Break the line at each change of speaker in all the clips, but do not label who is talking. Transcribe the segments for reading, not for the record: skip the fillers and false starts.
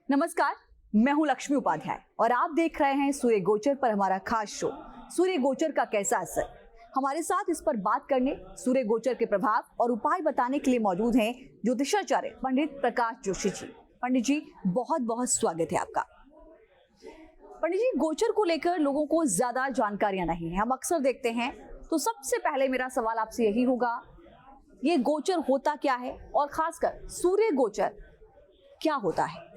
नमस्कार, मैं हूं लक्ष्मी उपाध्याय और आप देख रहे हैं सूर्य गोचर पर हमारा खास शो सूर्य गोचर का कैसा असर। हमारे साथ इस पर बात करने, सूर्य गोचर के प्रभाव और उपाय बताने के लिए मौजूद हैं ज्योतिषाचार्य पंडित प्रकाश जोशी जी। पंडित जी, बहुत बहुत स्वागत है आपका। पंडित जी, गोचर को लेकर लोगों को ज्यादा जानकारियां नहीं है, हम अक्सर देखते हैं, तो सबसे पहले मेरा सवाल आपसे यही होगा, ये गोचर होता क्या है और खासकर सूर्य गोचर क्या होता है?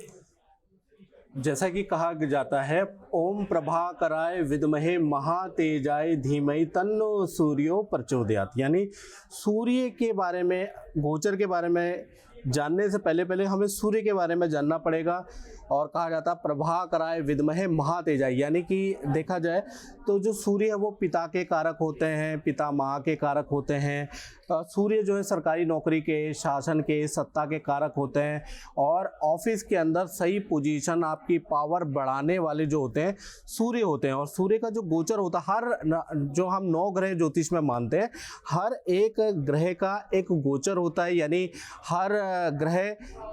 जैसा कि कहा जाता है, ओम प्रभाकराय विद्महे महातेजाय धीमहि तन्नो सूर्यो प्रचोदयात्। यानी सूर्य के बारे में, गोचर के बारे में जानने से पहले हमें सूर्य के बारे में जानना पड़ेगा। और कहा जाता है प्रभाकराय विद्महे महातेजाय, यानी कि देखा जाए तो जो सूर्य है वो पिता के कारक होते हैं, पिता माँ के कारक होते हैं। सूर्य जो है सरकारी नौकरी के, शासन के, सत्ता के कारक होते हैं। और ऑफिस के अंदर सही पोजीशन, आपकी पावर बढ़ाने वाले जो होते हैं सूर्य होते हैं। और सूर्य का जो गोचर होता है, जो हम 9 ग्रह ज्योतिष में मानते हैं, हर एक ग्रह का एक गोचर होता है। यानी हर ग्रह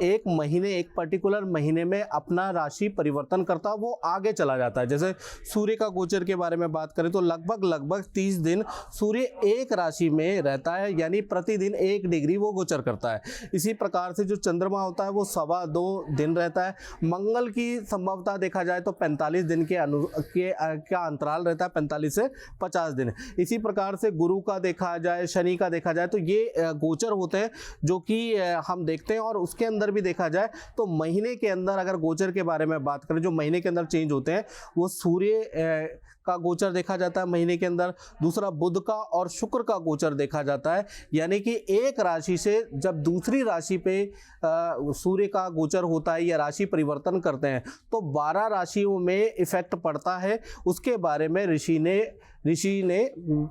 एक महीने, एक पर्टिकुलर महीने में अपना राशि परिवर्तन करता है, वो आगे चला जाता है। जैसे सूर्य का गोचर के बारे में बात करें तो लगभग 30 दिन सूर्य एक राशि में रहता है, यानी प्रतिदिन 1 डिग्री वो गोचर करता है। इसी प्रकार से जो चंद्रमा होता है वो 2.25 दिन रहता है। मंगल की संभवतः देखा जाए तो 45 दिन के क्या अंतराल रहता है, 45 से 50 दिन। इसी प्रकार से गुरु का देखा जाए, शनि का देखा जाए तो ये गोचर होते हैं जो कि हम देखते हैं। और उसके अंदर भी देखा जाए तो महीने के अंदर, अगर गोचर के बारे में बात करें, जो महीने के अंदर चेंज होते हैं वो सूर्य का गोचर देखा जाता है महीने के अंदर। दूसरा बुध का और शुक्र का गोचर देखा जाता है। यानी कि एक राशि से जब दूसरी राशि पे सूर्य का गोचर होता है या राशि परिवर्तन करते हैं तो 12 राशियों में इफेक्ट पड़ता है। उसके बारे में ऋषि ने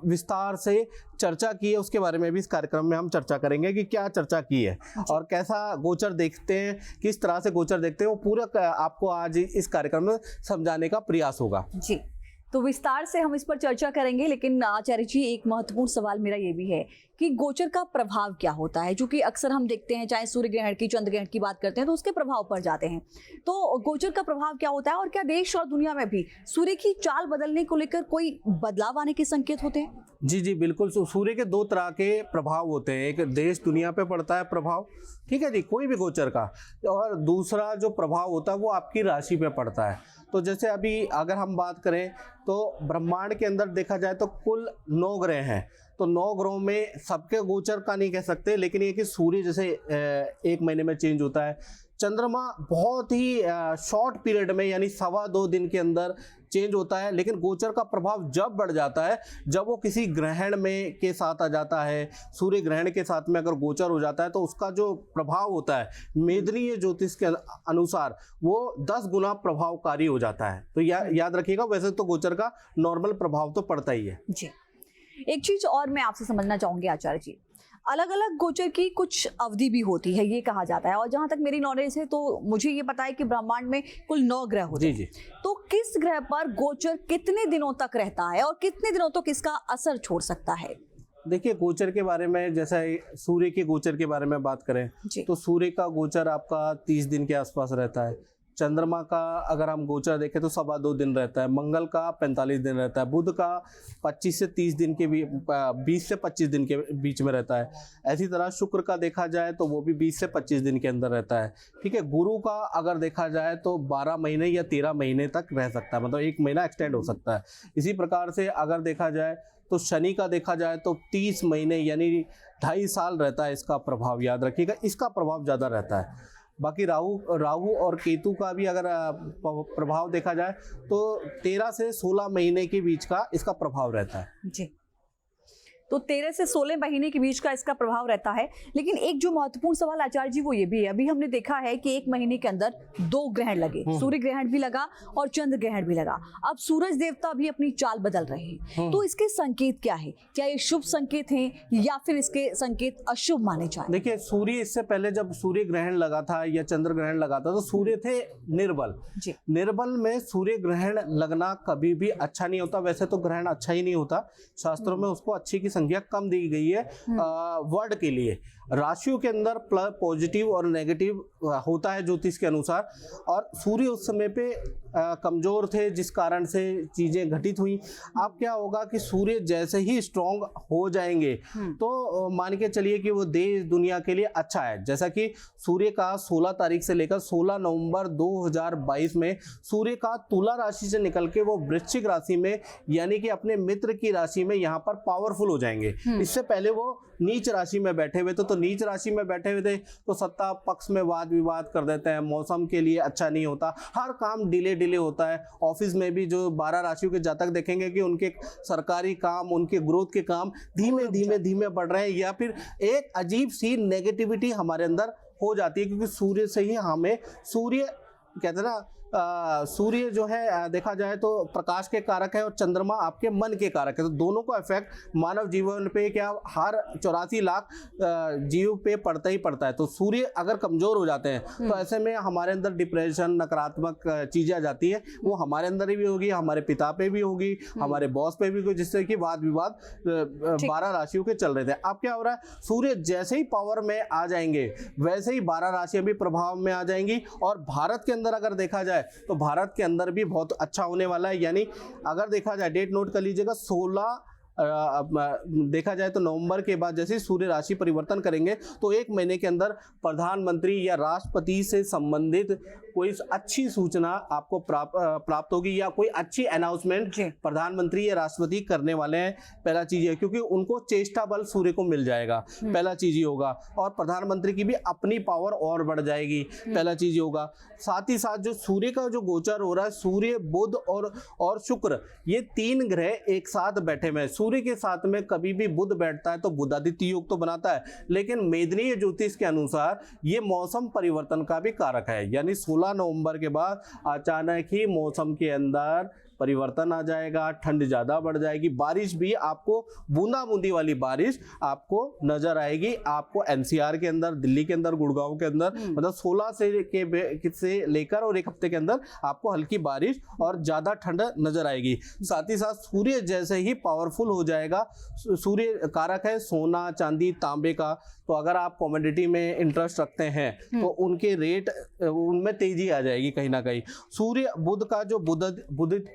विस्तार से चर्चा की है। उसके बारे में भी इस कार्यक्रम में हम चर्चा करेंगे कि क्या चर्चा की है और कैसा गोचर देखते हैं, किस तरह से गोचर देखते हैं, वो पूरा आपको आज इस कार्यक्रम में समझाने का प्रयास होगा जी।
तो विस्तार से हम इस पर चर्चा करेंगे, लेकिन आचार्य जी, एक महत्वपूर्ण सवाल मेरा ये भी है कि गोचर का प्रभाव क्या होता है, जो कि अक्सर हम देखते हैं, चाहे सूर्य ग्रहण की, चंद्र ग्रहण की बात करते हैं तो उसके प्रभाव पर जाते हैं। तो गोचर का प्रभाव क्या होता है और क्या देश और दुनिया में भी सूर्य की चाल बदलने को लेकर कोई बदलाव आने के संकेत होते हैं?
जी बिल्कुल। सूर्य के 2 तरह के प्रभाव होते हैं, एक देश दुनिया पे पड़ता है प्रभाव, ठीक है जी, कोई भी गोचर का, और दूसरा जो प्रभाव होता है वो आपकी राशि पे पड़ता है। तो जैसे अभी अगर हम बात करें तो ब्रह्मांड के अंदर देखा जाए तो कुल 9 ग्रह हैं। तो 9 ग्रहों में सबके गोचर का नहीं कह सकते, लेकिन ये कि सूर्य जैसे 1 महीने में चेंज होता है, चंद्रमा बहुत ही शॉर्ट पीरियड में, यानी 2.25 दिन के अंदर चेंज होता है। लेकिन गोचर का प्रभाव जब बढ़ जाता है जब वो किसी ग्रहण में के साथ आ जाता है। सूर्य ग्रहण के साथ में अगर गोचर हो जाता है तो उसका जो प्रभाव होता है मेदनीय ज्योतिष के अनुसार वो 10 गुना प्रभावकारी हो जाता है। तो याद रखिएगा, वैसे तो गोचर का नॉर्मल प्रभाव तो पड़ता ही है
जी। एक चीज और मैं आपसे समझना चाहूंगी आचार्य जी, अलग अलग गोचर की कुछ अवधि भी होती है, ये कहा जाता है। और जहां तक मेरी नॉलेज है तो मुझे ये पता है कि ब्रह्मांड में कुल 9 ग्रह होते हैं। तो किस ग्रह पर गोचर कितने दिनों तक रहता है और कितने दिनों तक इसका असर छोड़ सकता है?
देखिए, गोचर के बारे में, जैसा सूर्य के गोचर के बारे में बात करें तो सूर्य का गोचर आपका 30 दिन के आसपास रहता है। चंद्रमा का अगर हम गोचर देखें तो 2.25 दिन रहता है। मंगल का 45 दिन रहता है। बुध का 25 से 30 दिन के 20 से 25 दिन के बीच में रहता है। ऐसी तरह शुक्र का देखा जाए तो वो भी 20 से 25 दिन के अंदर रहता है, ठीक है। गुरु का अगर देखा जाए तो 12 महीने या 13 महीने तक रह सकता है, मतलब 1 महीना एक्सटेंड हो सकता है। इसी प्रकार से अगर देखा जाए तो शनि का देखा जाए तो 30 महीने यानी 2.5 साल रहता है इसका प्रभाव। याद रखिएगा, इसका प्रभाव ज़्यादा रहता है। बाकी राहु और केतु का भी अगर प्रभाव देखा जाए तो 13 से 16 महीने के बीच का इसका प्रभाव रहता है
जी। तो 13 से 16 महीने के बीच का इसका प्रभाव रहता है। लेकिन एक जो महत्वपूर्ण सवाल आचार्य जी वो ये भी है, अभी हमने देखा है कि 1 महीने के अंदर 2 ग्रहण लगे, सूर्य ग्रहण भी लगा और चंद्र ग्रहण भी लगा। अब सूरज देवता भी अपनी चाल बदल रहे हैं, तो इसके संकेत क्या है? क्या ये शुभ संकेत हैं या फिर इसके संकेत अशुभ माने जाए?
देखिए, सूर्य इससे पहले जब सूर्य ग्रहण लगा था या चंद्र ग्रहण लगा था तो सूर्य थे निर्बल। निर्बल में सूर्य ग्रहण लगना कभी भी अच्छा नहीं होता। वैसे तो ग्रहण अच्छा ही नहीं होता, शास्त्रों में उसको अच्छी की संख्या कम दी गई है वर्ड के लिए। राशियों के अंदर पॉजिटिव और नेगेटिव होता है ज्योतिष के अनुसार, और सूर्य उस समय पे कमजोर थे जिस कारण से चीजें घटित हुई। अब क्या होगा कि सूर्य जैसे ही स्ट्रांग हो जाएंगे तो मान के चलिए कि वो देश दुनिया के लिए अच्छा है। जैसा कि सूर्य का 16 तारीख से लेकर 16 नवंबर 2022 में सूर्य का तुला राशि से निकल के वो वृश्चिक राशि में यानी कि अपने मित्र की राशि में यहाँ पर पावरफुल हो जाएंगे। इससे पहले वो नीच राशि में बैठे हुए थे, तो नीच राशि में बैठे हुए थे तो सत्ता पक्ष में वाद विवाद कर देते हैं, मौसम के लिए अच्छा नहीं होता, हर काम डिले होता है। ऑफिस में भी जो 12 राशियों के जातक देखेंगे कि उनके सरकारी काम, उनके ग्रोथ के काम धीमे बढ़ रहे हैं, या फिर एक अजीब सी नेगेटिविटी हमारे अंदर हो जाती है, क्योंकि सूर्य से ही हमें सूर्य कहते हैं ना सूर्य जो है देखा जाए तो प्रकाश के कारक है और चंद्रमा आपके मन के कारक है, तो दोनों का इफेक्ट मानव जीवन पे क्या हर 84 लाख जीव पे पड़ता ही पड़ता है। तो सूर्य अगर कमजोर हो जाते हैं तो ऐसे में हमारे अंदर डिप्रेशन, नकारात्मक चीजें आ जाती है, वो हमारे अंदर भी होगी, हमारे पिता पे भी होगी, हमारे बॉस पे भी होगी, जिससे कि वाद विवाद 12 राशियों के चल रहे थे। अब क्या हो रहा है, सूर्य जैसे ही पावर में आ जाएंगे वैसे ही 12 राशियां भी प्रभाव में आ जाएंगी। और भारत के अंदर अगर देखा जाए तो भारत के अंदर भी बहुत अच्छा होने वाला है। यानी अगर देखा जाए, डेट नोट कर लीजिएगा, 16 देखा जाए तो नवंबर के बाद जैसे सूर्य राशि परिवर्तन करेंगे तो एक महीने के अंदर प्रधानमंत्री या राष्ट्रपति से संबंधित कोई अच्छी सूचना आपको प्राप्त होगी, या कोई अच्छी अनाउंसमेंट प्रधानमंत्री या राष्ट्रपति करने वाले हैं। पहला चीज है, क्योंकि उनको चेष्टा बल सूर्य को मिल जाएगा, पहला चीज ही होगा। और प्रधानमंत्री की भी अपनी पावर और बढ़ जाएगी, पहला चीज ही होगा। साथ ही साथ जो सूर्य का जो गोचर हो रहा है, सूर्य, बुध और शुक्र, ये 3 ग्रह एक साथ बैठे हुए हैं। सूर्य के साथ में कभी भी बुध बैठता है तो बुधादित्य योग तो बनाता है, लेकिन मेदनीय ज्योतिष के अनुसार ये मौसम परिवर्तन का भी कारक है। यानी 16 नवंबर के बाद अचानक ही मौसम के अंदर परिवर्तन आ जाएगा, ठंड ज्यादा बढ़ जाएगी, बारिश भी आपको बूंदाबूंदी वाली बारिश आपको नजर आएगी। आपको एनसीआर के अंदर, दिल्ली के अंदर, गुड़गांव के अंदर मतलब 16 से लेकर और एक हफ्ते के अंदर आपको हल्की बारिश और ज्यादा ठंड नजर आएगी। साथ ही साथ सूर्य जैसे ही पावरफुल हो जाएगा, सूर्य कारक है सोना, चांदी, तांबे का, तो अगर आप कमोडिटी में इंटरेस्ट रखते हैं तो उनके रेट, उनमें तेजी आ जाएगी कहीं ना कहीं। सूर्य बुध का जो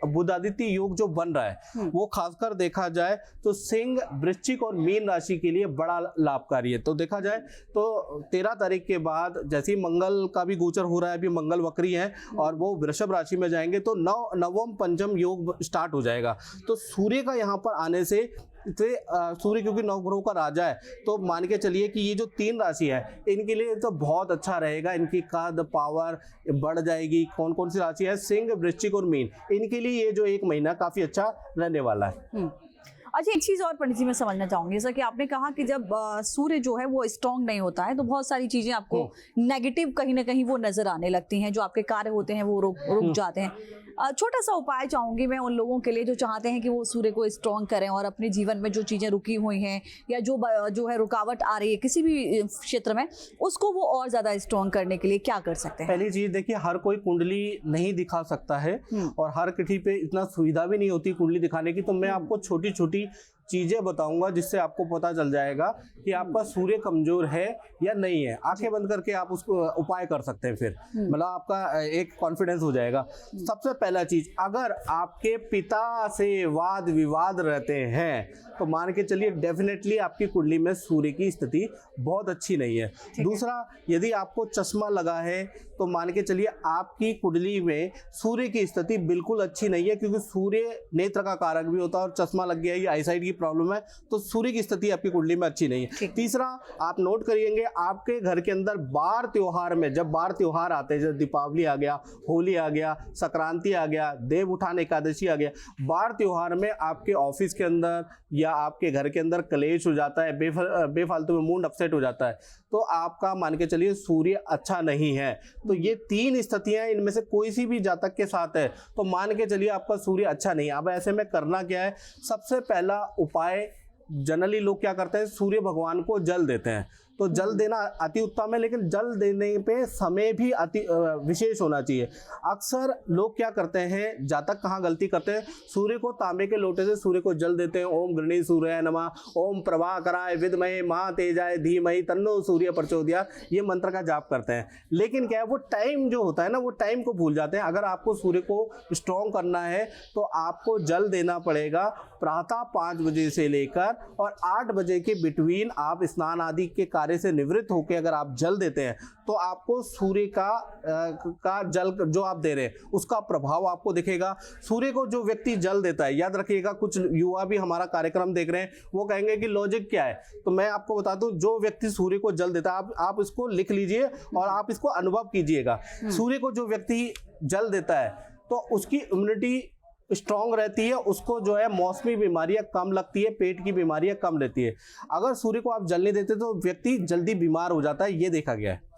बुधादित्य योग जो बन रहा है वो खासकर देखा जाए तो सिंह, वृश्चिक और मीन राशि के लिए बड़ा लाभकारी है। तो देखा जाए तो 13 तारीख के बाद जैसे ही मंगल का भी गोचर हो रहा है, अभी मंगल वक्री है और वो वृषभ राशि में जाएंगे तो नवम पंचम योग स्टार्ट हो जाएगा। तो सूर्य का यहाँ पर आने से सूर्य क्योंकि 9 ग्रहों का राजा है, तो मान के चलिए कि ये जो 3 राशि है इनके लिए तो बहुत अच्छा रहेगा, इनकी कद पावर बढ़ जाएगी। कौन कौन सी राशि है? सिंह, वृश्चिक और मीन, इनके लिए ये जो 1 महीना काफी अच्छा रहने वाला है।
अच्छा, एक चीज़ और पंडित जी मैं समझना चाहूंगी, जैसा कि आपने कहा कि जब सूर्य जो है वो स्ट्रांग नहीं होता है तो बहुत सारी चीजें आपको नेगेटिव कहीं ना कहीं वो नजर आने लगती हैं, जो आपके कार्य होते हैं वो रुक जाते हैं। छोटा सा उपाय चाहूंगी मैं उन लोगों के लिए जो चाहते हैं कि वो सूर्य को स्ट्रांग करें और अपने जीवन में जो चीजें रुकी हुई हैं या जो है रुकावट आ रही है किसी भी क्षेत्र में, उसको वो और ज्यादा स्ट्रांग करने के लिए क्या कर सकते हैं?
पहली चीज देखिए, हर कोई कुंडली नहीं दिखा सकता है और हर किसी पे इतना सुविधा भी नहीं होती कुंडली दिखाने की, तो मैं आपको छोटी छोटी चीजें बताऊंगा जिससे आपको पता चल जाएगा कि आपका सूर्य कमजोर है या नहीं है। आंखें बंद करके आप उसको उपाय कर सकते हैं, फिर मतलब आपका एक कॉन्फिडेंस हो जाएगा। सबसे पहला चीज, अगर आपके पिता से वाद विवाद रहते हैं तो मान के चलिए डेफिनेटली आपकी कुंडली में सूर्य की स्थिति बहुत अच्छी नहीं है। दूसरा, यदि आपको चश्मा लगा है तो मान के चलिए आपकी कुंडली में सूर्य की स्थिति बिल्कुल अच्छी नहीं है, क्योंकि सूर्य नेत्र का कारक भी होता है और चश्मा लग गया, ये आईसाइट की प्रॉब्लम है, तो सूर्य की स्थिति आपकी कुंडली में अच्छी नहीं है। तीसरा, आप नोट करिएंगे आपके घर के अंदर बार त्योहार में, जब बार त्योहार आते हैं, जब दीपावली आ गया, होली आ गया, संक्रांति आ गया, देव उठान एकादशी आ गया, बार त्योहार में आपके ऑफिस के अंदर या आपके घर के अंदर कलेश हो जाता है, बेफालतू में मूड अपसेट हो जाता है, तो आपका मान के चलिए सूर्य अच्छा नहीं है। तो ये 3 स्थितियां इनमें से कोई सी भी जातक के साथ है तो मान के चलिए आपका सूर्य अच्छा नहीं है। अब ऐसे में करना क्या है? सबसे पहला उपाय, जनरली लोग क्या करते हैं, सूर्य भगवान को जल देते हैं। तो जल देना अति उत्तम है, लेकिन जल देने पे समय भी अति विशेष होना चाहिए। अक्सर लोग क्या करते हैं, जातक कहाँ गलती करते हैं, सूर्य को तांबे के लोटे से सूर्य को जल देते हैं। ओम गृणी सूर्याय नमः, ओम प्रभाकराय विद्महे महातेजाय धीमहि तन्नो सूर्य प्रचोदयात्, ये मंत्र का जाप करते हैं। लेकिन क्या है, वो टाइम जो होता है ना, वो टाइम को भूल जाते हैं। अगर आपको सूर्य को स्ट्रॉन्ग करना है तो आपको जल देना पड़ेगा प्रातः 5 बजे से लेकर और 8 बजे के बिटवीन। आप स्नान आदि के कार्य से निवृत्त होकर अगर आप जल देते हैं तो आपको सूर्य का जल जो आप दे रहे हैं उसका प्रभाव आपको दिखेगा। सूर्य को जो व्यक्ति जल देता है, याद रखिएगा, कुछ युवा भी हमारा कार्यक्रम देख रहे हैं, वो कहेंगे कि लॉजिक क्या है, तो मैं आपको बता दूं, जो व्यक्ति सूर्य को जल देता है, आप इसको लिख लीजिए और आप इसको अनुभव कीजिएगा। सूर्य को जो व्यक्ति जल देता है तो उसकी इम्यूनिटी स्ट्रांग रहती है, उसको जो है मौसमी बीमारियां कम लगती है, पेट की बीमारियां कम रहती है। अगर सूर्य को आप जल नहीं देते तो व्यक्ति जल्दी बीमार हो जाता है, ये देखा गया है।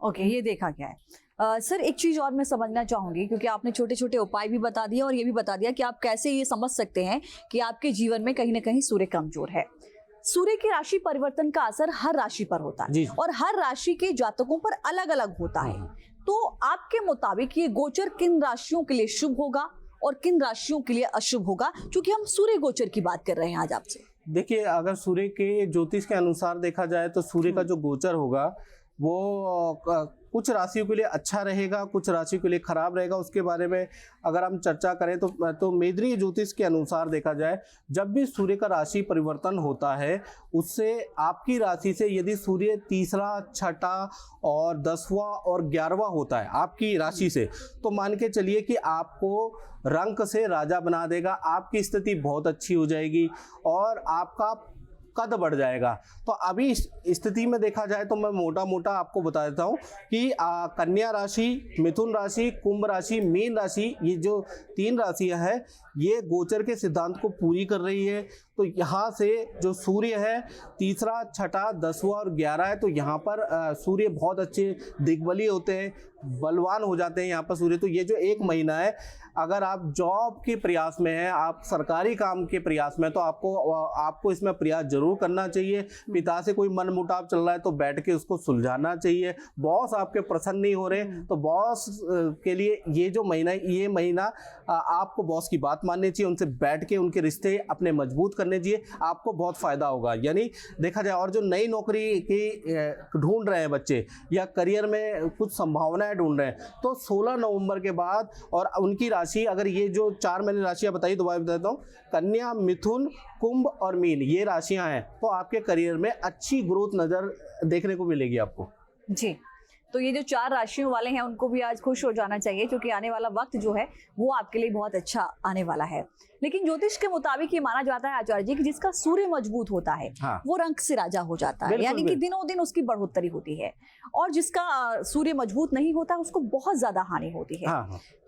ओके, ये देखा गया है। सर एक चीज और मैं समझना चाहूंगी, क्योंकि आपने छोटे छोटे उपाय भी बता दिए और ये भी बता दिया कि आप कैसे ये समझ सकते हैं कि आपके जीवन में कहीं ना कहीं सूर्य कमजोर है। सूर्य की राशि परिवर्तन का असर हर राशि पर होता है और हर राशि के जातकों पर अलग अलग होता है। तो आपके मुताबिक ये गोचर किन राशियों के लिए शुभ होगा और किन राशियों के लिए अशुभ होगा, क्योंकि हम सूर्य गोचर की बात कर रहे हैं आज आपसे।
देखिए, अगर सूर्य के ज्योतिष के अनुसार देखा जाए तो सूर्य का जो गोचर होगा वो कुछ राशियों के लिए अच्छा रहेगा, कुछ राशियों के लिए खराब रहेगा। उसके बारे में अगर हम चर्चा करें तो मेदनी ज्योतिष के अनुसार देखा जाए, जब भी सूर्य का राशि परिवर्तन होता है उससे आपकी राशि से यदि सूर्य तीसरा, छठा और 10वां और 11वां होता है आपकी राशि से, तो मान के चलिए कि आपको रंक से राजा बना देगा, आपकी स्थिति बहुत अच्छी हो जाएगी और आपका कद बढ़ जाएगा। तो अभी इस स्थिति में देखा जाए तो मैं मोटा मोटा आपको बता देता हूँ कि कन्या राशि, मिथुन राशि, कुंभ राशि, मीन राशि, ये जो 3 राशियां हैं ये गोचर के सिद्धांत को पूरी कर रही है। तो यहाँ से जो सूर्य है तीसरा, छठा, 10वां और 11 है, तो यहाँ पर सूर्य बहुत अच्छे दिग्बली होते हैं, बलवान हो जाते हैं यहाँ पर सूर्य। तो ये जो 1 महीना है, अगर आप जॉब के प्रयास में हैं, आप सरकारी काम के प्रयास में, तो आपको इसमें प्रयास जरूर करना चाहिए। पिता से कोई मनमुटाव चल रहा है तो बैठ के उसको सुलझाना चाहिए। बॉस आपके प्रसन्न नहीं हो रहे तो बॉस के लिए ये जो महीना है, ये महीना आपको बॉस की बात माननी चाहिए, उनसे बैठ के उनके रिश्ते अपने मजबूत करने चाहिए, आपको बहुत फायदा होगा। यानी देखा जाए, और जो नई नौकरी की ढूंढ रहे हैं बच्चे या करियर में कुछ संभावनाएं ढूंढ रहे हैं, तो 16 नवंबर के बाद, और उनकी राशि, अगर ये जो 4 मैंने राशियां बताई दोबारा बता देता हूँ, कन्या, मिथुन, कुंभ और मीन, ये राशियां हैं, तो आपके करियर में अच्छी ग्रोथ नजर देखने को मिलेगी आपको।
जी, तो ये जो 4 राशियों वाले हैं उनको भी आज खुश हो जाना चाहिए, क्योंकि आने वाला वक्त जो है वो आपके लिए बहुत अच्छा आने वाला है। लेकिन ज्योतिष के मुताबिक ये माना जाता है आचार्य जी कि जिसका सूर्य मजबूत होता है वो रंक से राजा हो जाता है, यानी कि दिनों दिन उसकी बढ़ोतरी होती है, और जिसका सूर्य मजबूत नहीं होता उसको बहुत ज्यादा हानि होती है।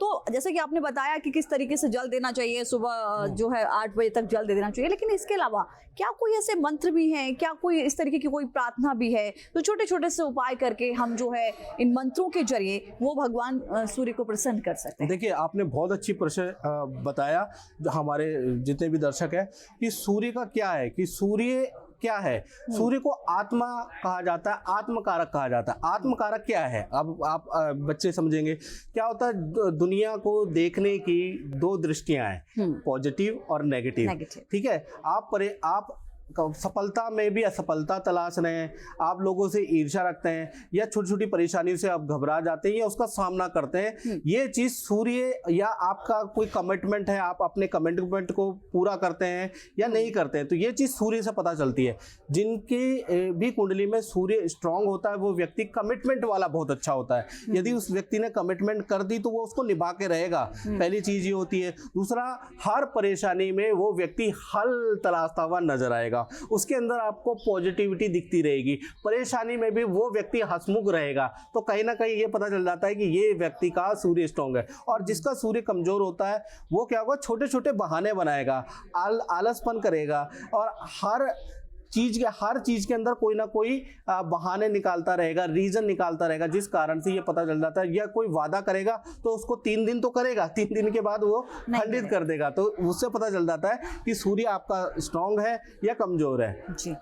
तो जैसे कि आपने बताया कि किस तरीके से जल देना चाहिए, सुबह जो है 8 बजे तक जल दे देना चाहिए, लेकिन इसके अलावा क्या कोई ऐसे मंत्र भी हैं, क्या कोई इस तरीके की कोई प्रार्थना भी है, तो छोटे छोटे से उपाय करके हम जो है इन मंत्रों के जरिए वो भगवान सूर्य को प्रसन्न कर सकते हैं?
देखिए, आपने बहुत अच्छी प्रश्न बताया, हमारे जितने भी दर्शक हैं, कि सूर्य का क्या है, कि सूर्य क्या है। सूर्य को आत्मा कहा जाता है, आत्मकारक कहा जाता है। आत्मकारक क्या है, अब आप बच्चे समझेंगे क्या होता है। दुनिया को देखने की 2 दृष्टियां हैं, पॉजिटिव और नेगेटिव। ठीक है, आप सफलता में भी असफलता तलाश रहे हैं, आप लोगों से ईर्ष्या रखते हैं, या छोटी छोटी परेशानियों से आप घबरा जाते हैं या उसका सामना करते हैं, ये चीज सूर्य, या आपका कोई कमिटमेंट है, आप अपने कमिटमेंट को पूरा करते हैं या नहीं करते हैं, तो ये चीज सूर्य से पता चलती है। जिनके भी कुंडली में सूर्य स्ट्रांग होता है वो व्यक्ति कमिटमेंट वाला बहुत अच्छा होता है। यदि उस व्यक्ति ने कमिटमेंट कर दी तो वो उसको निभा के रहेगा, पहली चीज ये होती है। दूसरा, हर परेशानी में वो व्यक्ति हल तलाशता हुआ नजर आएगा, उसके अंदर आपको पॉजिटिविटी दिखती रहेगी, परेशानी में भी वो व्यक्ति हंसमुख रहेगा। तो कहीं ना कहीं ये पता चल जाता है कि ये व्यक्ति का सूर्य स्ट्रांग है। और जिसका सूर्य कमजोर होता है वो क्या होगा, छोटे छोटे बहाने बनाएगा, आलसपन करेगा, और हर चीज के अंदर कोई ना कोई बहाने निकालता रहेगा, रीजन निकालता रहेगा, जिस कारण से ये पता चल जाता है। या कोई वादा करेगा तो उसको 3 दिन तो करेगा, 3 दिन के बाद वो खंडित कर देगा, तो उससे पता चल जाता है कि सूर्य आपका स्ट्रांग है या कमजोर है।
जी,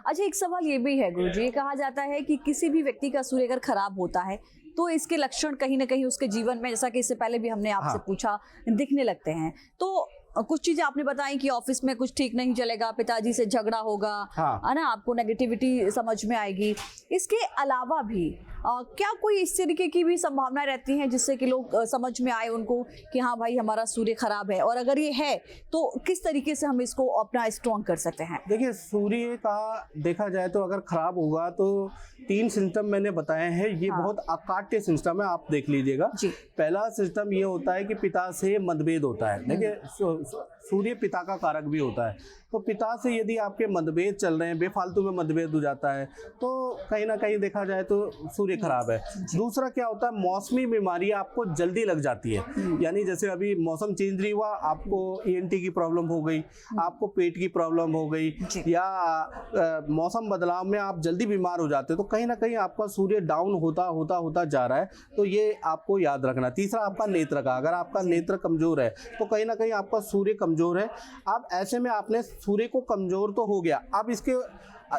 अच्छा, एक सवाल ये भी है गुरुजी, ये कहा जाता है कि किसी भी व्यक्ति का सूर्य अगर खराब होता है तो इसके लक्षण कहीं ना कहीं उसके जीवन में, जैसा कि इससे पहले भी हमने आपसे
हाँ।
पूछा, दिखने लगते हैं। तो कुछ चीजें आपने बताई कि ऑफिस में कुछ ठीक नहीं चलेगा, पिताजी से झगड़ा होगा,
हाँ।
है ना, आपको नेगेटिविटी समझ में आएगी। इसके अलावा भी क्या कोई इस तरीके की भी संभावना रहती है जिससे कि लोग समझ में आए उनको कि हाँ भाई हमारा सूर्य खराब है, और अगर ये है तो किस तरीके से हम इसको अपना स्ट्रॉन्ग कर सकते हैं?
देखिए, सूर्य का देखा जाए तो अगर खराब होगा तो 3 सिस्टम मैंने बताए हैं। ये
हाँ।
बहुत अकाट्य सिस्टम है, आप देख लीजिएगा।
जी।
पहला सिस्टम ये होता है कि पिता से मतभेद होता है। देखिए, सूर्य पिता का कारक भी होता है, तो पिता से यदि आपके मतभेद चल रहे हैं, बेफालतू में मतभेद हो जाता है, तो कहीं ना कहीं देखा जाए तो सूर्य खराब है। दूसरा क्या होता है, मौसमी बीमारी आपको जल्दी लग जाती है। यानी जैसे अभी मौसम चेंज नहीं हुआ, आपको ENT की प्रॉब्लम हो गई, आपको पेट की प्रॉब्लम हो गई, या मौसम बदलाव में आप जल्दी बीमार हो जाते हो, तो कहीं ना कहीं आपका सूर्य डाउन होता होता होता जा रहा है। तो ये आपको याद रखना। तीसरा आपका नेत्र का, अगर आपका नेत्र कमजोर है तो कहीं ना कहीं आपका सूर्य कमजोर है। अब ऐसे में आपने सूर्य को कमजोर तो हो गया, अब इसके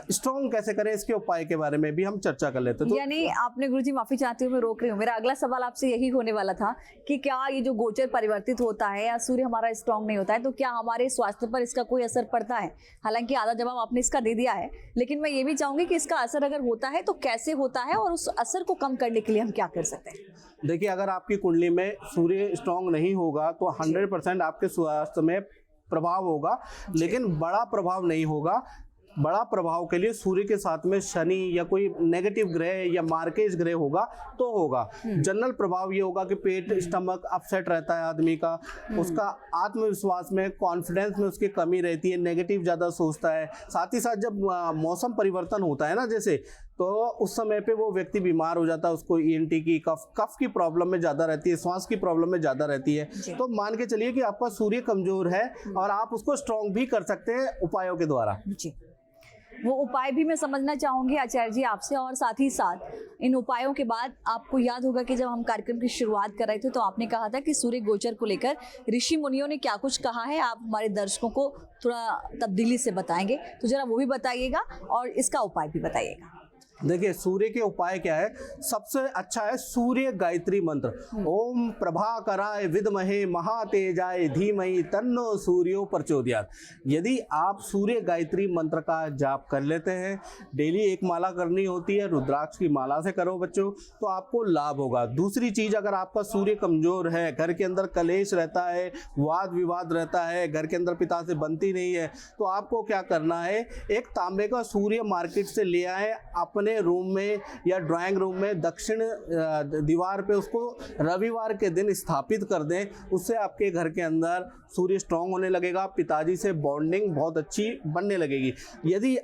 स्ट्रॉन्ग कैसे करें, इसके उपाय के बारे में भी हम चर्चा कर लेते हैं। तो
यानी आपने गुरुजी, माफी चाहती हूँ मैं रोक रही हूँ, मेरा अगला सवाल आपसे यही होने वाला था कि क्या ये जो गोचर परिवर्तित होता है या सूर्य हमारा स्ट्रॉन्ग नहीं होता है तो क्या हमारे स्वास्थ्य पर इसका कोई असर पड़ता है? हालांकि आधा जवाब आपने इसका दे दिया है, लेकिन मैं ये भी चाहूंगी कि इसका असर अगर होता है तो कैसे होता है और उस असर को कम करने के लिए हम क्या कर सकते हैं?
देखिए, अगर आपकी कुंडली में सूर्य स्ट्रॉन्ग नहीं होगा तो 100% आपके स्वास्थ्य में प्रभाव होगा, लेकिन बड़ा प्रभाव नहीं होगा। बड़ा प्रभाव के लिए सूर्य के साथ में शनि या कोई नेगेटिव ग्रह या मार्केज ग्रह होगा तो होगा। जनरल प्रभाव ये होगा कि पेट, स्टमक अपसेट रहता है आदमी का, उसका आत्मविश्वास में, कॉन्फिडेंस में उसकी कमी रहती है, नेगेटिव ज़्यादा सोचता है। साथ ही साथ जब मौसम परिवर्तन होता है ना, जैसे, तो उस समय पे वो व्यक्ति बीमार हो जाता है, उसको ENT की, कफ की प्रॉब्लम में ज़्यादा रहती है, श्वास की प्रॉब्लम में ज़्यादा रहती है। तो मान के चलिए कि आपका सूर्य कमजोर है और आप उसको स्ट्रॉन्ग भी कर सकते हैं उपायों के द्वारा।
जी, वो उपाय भी मैं समझना चाहूंगी आचार्य जी आपसे, और साथ ही साथ इन उपायों के बाद आपको याद होगा कि जब हम कार्यक्रम की शुरुआत कर रहे थे तो आपने कहा था कि सूर्य गोचर को लेकर ऋषि मुनियों ने क्या कुछ कहा है, आप हमारे दर्शकों को थोड़ा तब्दीली से बताएंगे, तो जरा वो भी बताइएगा और इसका उपाय भी बताइएगा।
देखिए, सूर्य के उपाय क्या है, सबसे अच्छा है सूर्य गायत्री मंत्र। ओम प्रभाकराय विद्महे महातेजाय धीमहि तन्नो सूर्यो प्रचोदयात्। यदि आप सूर्य गायत्री मंत्र का जाप कर लेते हैं, डेली एक माला करनी होती है, रुद्राक्ष की माला से करो बच्चों, तो आपको लाभ होगा। दूसरी चीज, अगर आपका सूर्य कमजोर है, घर के अंदर कलेश रहता है, वाद विवाद रहता है, घर के अंदर पिता से बनती नहीं है, तो आपको क्या करना है, एक तांबे का सूर्य मार्केट से ले आए, अपने रूम में या ड्राइंग रूम में दक्षिण दीवार पे उसको रविवार के दिन स्थापित कर दें। उससे आपके घर के अंदर सूर्य स्ट्रांग होने लगेगा, पिताजी से बॉन्डिंग बहुत अच्छी बनने लगेगी। यदि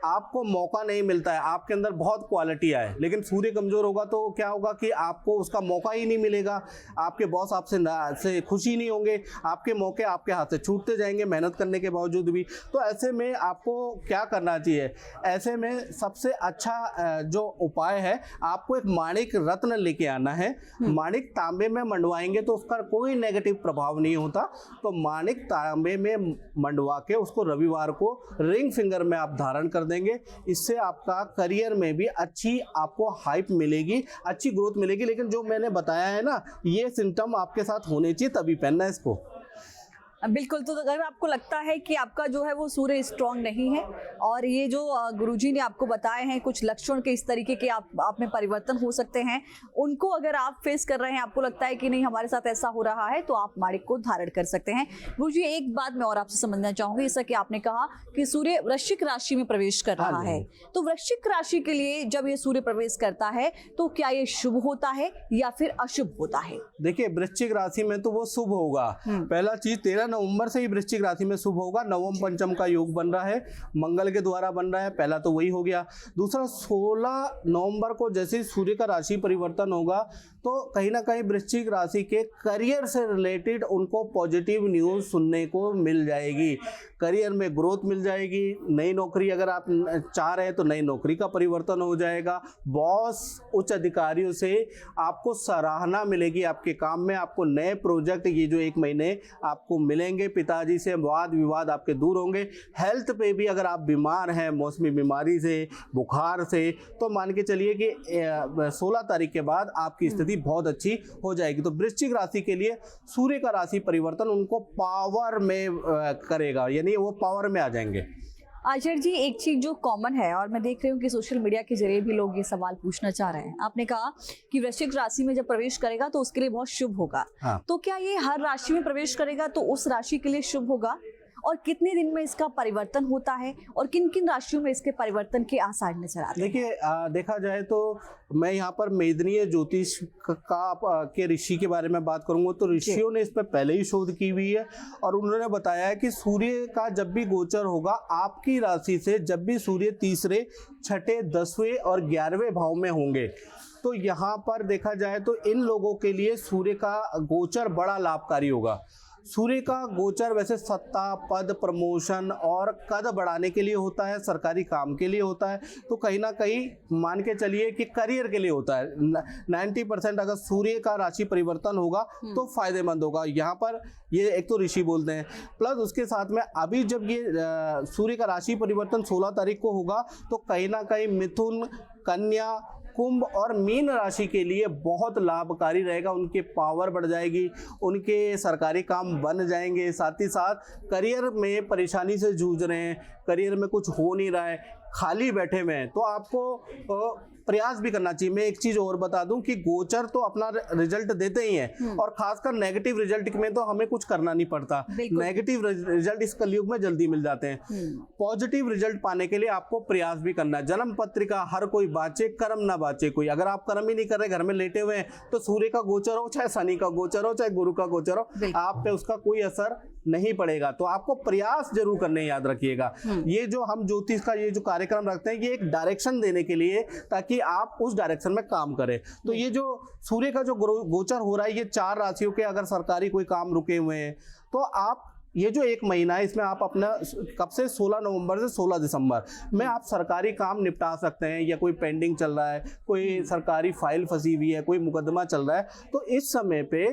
आपको मौका नहीं मिलता है, आपके अंदर बहुत क्वालिटी आए, लेकिन सूर्य कमजोर होगा तो क्या होगा कि आपको उसका मौका ही नहीं मिलेगा, आपके बॉस आपसे खुशी नहीं होंगे, आपके मौके आपके हाथ से छूटते जाएंगे मेहनत करने के बावजूद भी। तो ऐसे में आपको क्या करना चाहिए, ऐसे में सबसे अच्छा जो उपाय है, आपको एक माणिक रत्न लेके आना है। माणिक तांबे में मंडवाएंगे तो उसका कोई नेगेटिव प्रभाव नहीं होता, तो माणिक तांबे में मंडवा के उसको रविवार को रिंग फिंगर में आप धारण कर देंगे। इससे आपका करियर में भी अच्छी आपको हाइप मिलेगी, अच्छी ग्रोथ मिलेगी। लेकिन जो मैंने बताया है ना, ये सिम्टम आपके साथ होने चाहिए, तभी पहनना है इसको।
बिल्कुल। तो अगर आपको लगता है कि आपका जो है वो सूर्य स्ट्रांग नहीं है और ये जो गुरुजी ने आपको बताए हैं कुछ लक्षण के इस तरीके के आप में परिवर्तन हो सकते हैं, उनको अगर आप फेस कर रहे हैं, आपको लगता है कि नहीं हमारे साथ ऐसा हो रहा है, तो आप माणिक को धारण कर सकते हैं। गुरुजी, एक बात मैं और आपसे समझना चाहूंगी, जैसा कि आपने कहा कि सूर्य वृश्चिक राशि में प्रवेश कर रहा है, तो वृश्चिक राशि के लिए जब ये सूर्य प्रवेश करता है तो क्या ये शुभ होता है या फिर अशुभ होता है?
देखिए, वृश्चिक राशि में तो वो शुभ होगा। पहला चीज, 13 नवंबर से ही वृश्चिक राशि में शुभ होगा। नवम पंचम का योग बन रहा है, मंगल के द्वारा बन रहा है, पहला तो वही हो गया। दूसरा, 16 नवंबर को जैसे ही सूर्य का राशि परिवर्तन होगा तो कहीं ना कहीं वृश्चिक राशि के करियर से रिलेटेड उनको पॉजिटिव न्यूज़ सुनने को मिल जाएगी। करियर में ग्रोथ मिल जाएगी, नई नौकरी अगर आप चाह रहे हैं तो नई नौकरी का परिवर्तन हो जाएगा। बॉस, उच्च अधिकारियों से आपको सराहना मिलेगी आपके काम में, आपको नए प्रोजेक्ट ये जो 1 महीने आपको मिले मिलेंगे पिताजी से, वाद विवाद आपके दूर होंगे। हेल्थ पे भी अगर आप बीमार हैं मौसमी बीमारी से, बुखार से, तो मान के चलिए कि 16 तारीख के बाद आपकी स्थिति बहुत अच्छी हो जाएगी। तो वृश्चिक राशि के लिए सूर्य का राशि परिवर्तन उनको पावर में करेगा, यानी वो पावर में आ जाएंगे।
आचार्य जी, एक चीज जो कॉमन है और मैं देख रही हूँ कि सोशल मीडिया के जरिए भी लोग ये सवाल पूछना चाह रहे हैं, आपने कहा कि वृश्चिक राशि में जब प्रवेश करेगा तो उसके लिए बहुत शुभ होगा।
हाँ।
तो क्या ये हर राशि में प्रवेश करेगा तो उस राशि के लिए शुभ होगा, और कितने दिन में इसका परिवर्तन होता है, और किन किन राशियों में इसके परिवर्तन के आसार नजर आते हैं?
देखिए, देखा जाए तो मैं यहाँ पर मेदनीय ज्योतिष के ऋषि के बारे में बात करूंगा, तो ऋषियों ने इस पर पहले ही शोध की हुई है और उन्होंने बताया है कि सूर्य का जब भी गोचर होगा आपकी राशि से, जब भी सूर्य तीसरे, छठे, 10वें और 11वें भाव में होंगे, तो यहाँ पर देखा जाए तो इन लोगों के लिए सूर्य का गोचर बड़ा लाभकारी होगा। सूर्य का गोचर वैसे सत्ता, पद, प्रमोशन और कद बढ़ाने के लिए होता है, सरकारी काम के लिए होता है, तो कहीं ना कहीं मान के चलिए कि करियर के लिए होता है। 90% अगर सूर्य का राशि परिवर्तन होगा तो फायदेमंद होगा। यहाँ पर ये एक तो ऋषि बोलते हैं, प्लस उसके साथ में अभी जब ये सूर्य का राशि परिवर्तन 16 तारीख को होगा तो कहीं ना कहीं मिथुन, कन्या, कुंभ और मीन राशि के लिए बहुत लाभकारी रहेगा। उनके पावर बढ़ जाएगी, उनके सरकारी काम बन जाएंगे, साथ ही साथ करियर में परेशानी से जूझ रहे हैं, करियर में कुछ हो नहीं रहा है, खाली बैठे हुए हैं, तो आपको प्रयास भी करना चाहिए। मैं एक चीज और बता दूं कि गोचर तो अपना रिजल्ट देते ही हैं, और खासकर नेगेटिव रिजल्ट में तो हमें कुछ करना नहीं पड़ता। नेगेटिव रिजल्ट इस कलयुग में जल्दी मिल जाते हैं। पॉजिटिव रिजल्ट पाने के लिए आपको प्रयास भी करना है। जन्म पत्रिका हर कोई बाचे, कर्म ना बाचे कोई। अगर आप कर्म ही नहीं कर रहे, घर में लेटे हुए हैं, तो सूर्य का गोचर हो, चाहे शनि का गोचर हो, चाहे गुरु का गोचर हो, आप पे उसका कोई असर नहीं पड़ेगा। तो आपको प्रयास जरूर करने, याद रखिएगा। ये जो हम ज्योतिष का ये जो कार्यक्रम रखते हैं, ये एक डायरेक्शन देने के लिए, ताकि आप उस डायरेक्शन में काम करें। तो ये जो सूर्य का जो गोचर हो रहा है, ये 4 राशियों के अगर सरकारी कोई काम रुके हुए हैं, तो आप ये जो 1 महीना है, इसमें आप अपना कब से 16 नवंबर से 16 दिसंबर में आप सरकारी काम निपटा सकते हैं, या कोई पेंडिंग चल रहा है, कोई सरकारी फाइल फंसी हुई है, कोई मुकदमा चल रहा है, तो इस समय पे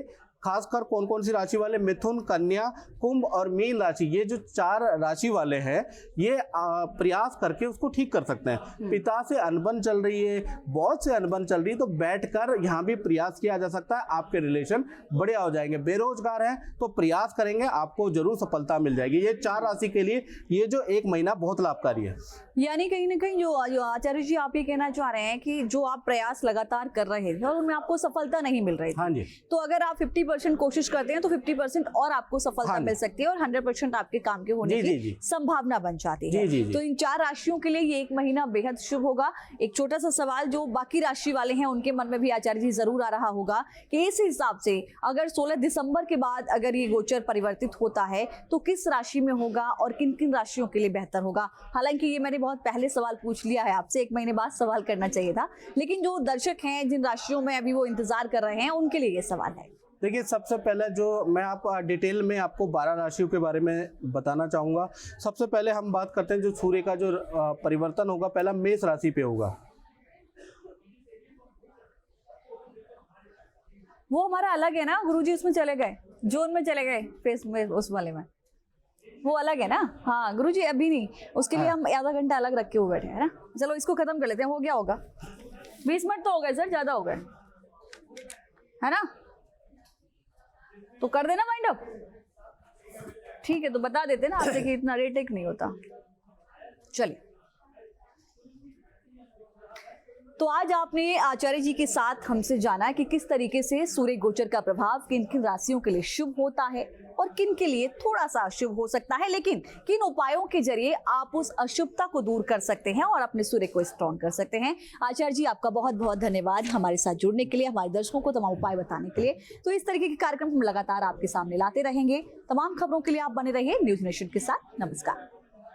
खासकर कौन कौन सी राशि वाले, मिथुन, कन्या, कुंभ और मीन राशि, ये जो 4 राशि वाले हैं, ये प्रयास करके उसको ठीक कर सकते हैं। पिता से अनबन चल रही है, बॉस से अनबन चल रही है, तो बैठकर यहाँ भी प्रयास किया जा सकता है, आपके रिलेशन बढ़िया हो जाएंगे। बेरोजगार हैं तो प्रयास करेंगे, आपको जरूर सफलता मिल जाएगी। ये 4 राशि के लिए ये जो 1 महीना बहुत लाभकारी है।
यानी कहीं ना कहीं जो आचार्य जी आप ये कहना चाह रहे हैं कि जो आप प्रयास लगातार कर रहे थे और उनमें आपको सफलता नहीं मिल रही थी,
हाँ जी,
तो अगर आप 50% कोशिश करते हैं तो 50% और आपको सफलता
हाँ
मिल सकती है और 100% आपके काम के होने की संभावना बन जाती है। तो इन 4 राशियों के लिए ये 1 महीना बेहद शुभ होगा। एक छोटा सा सवाल जो बाकी राशि वाले हैं उनके मन में भी आचार्य जी जरूर आ रहा होगा कि इस हिसाब से अगर 16 दिसंबर के बाद अगर ये गोचर परिवर्तित होता है तो किस राशि में होगा और किन किन राशियों के लिए बेहतर होगा। हालांकि ये मैंने बहुत पहले सवाल पूछ लिया है आपसे, 1 महीने बाद सवाल करना चाहिए था, लेकिन जो दर्शक हैं जिन राशियों में अभी वो इंतजार कर रहे हैं उनके लिए ये सवाल है।
देखिए, सबसे पहले जो मैं आप डिटेल में आपको 12 राशियों के बारे में बताना चाहूँगा। सबसे पहले हम बात करते हैं जो सूर्य का जो परिवर्तन होगा, पहला मेष राशि पे होगा।
वो हमारा अलग है ना गुरुजी, उसमें चले गए, जोन में चले गए, फेस में उस वाले में वो अलग है ना। हाँ गुरुजी, अभी नहीं, उसके लिए हम आधा घंटा अलग रखे हुए बैठे हैं ना। चलो इसको खत्म कर लेते हैं, हो गया होगा 20 मिनट तो हो गए सर, ज्यादा हो गए है ना, तो कर देना माइंड अप। ठीक है, तो बता देते ना आपसे कि इतना रेटेक नहीं होता। चलिए, तो आज आपने आचार्य जी के साथ हमसे जाना कि किस तरीके से सूर्य गोचर का प्रभाव किन किन राशियों के लिए शुभ होता है और किन के लिए थोड़ा सा अशुभ हो सकता है, लेकिन किन उपायों के जरिए आप उस अशुभता को दूर कर सकते हैं और अपने सूर्य को स्ट्रॉन्ग कर सकते हैं। आचार्य जी, आपका बहुत बहुत धन्यवाद हमारे साथ जुड़ने के लिए, हमारे दर्शकों को तमाम उपाय बताने के लिए। तो इस तरीके के कार्यक्रम हम लगातार आपके सामने लाते रहेंगे। तमाम खबरों के लिए आप बने रहिए न्यूज नेशन के साथ। नमस्कार।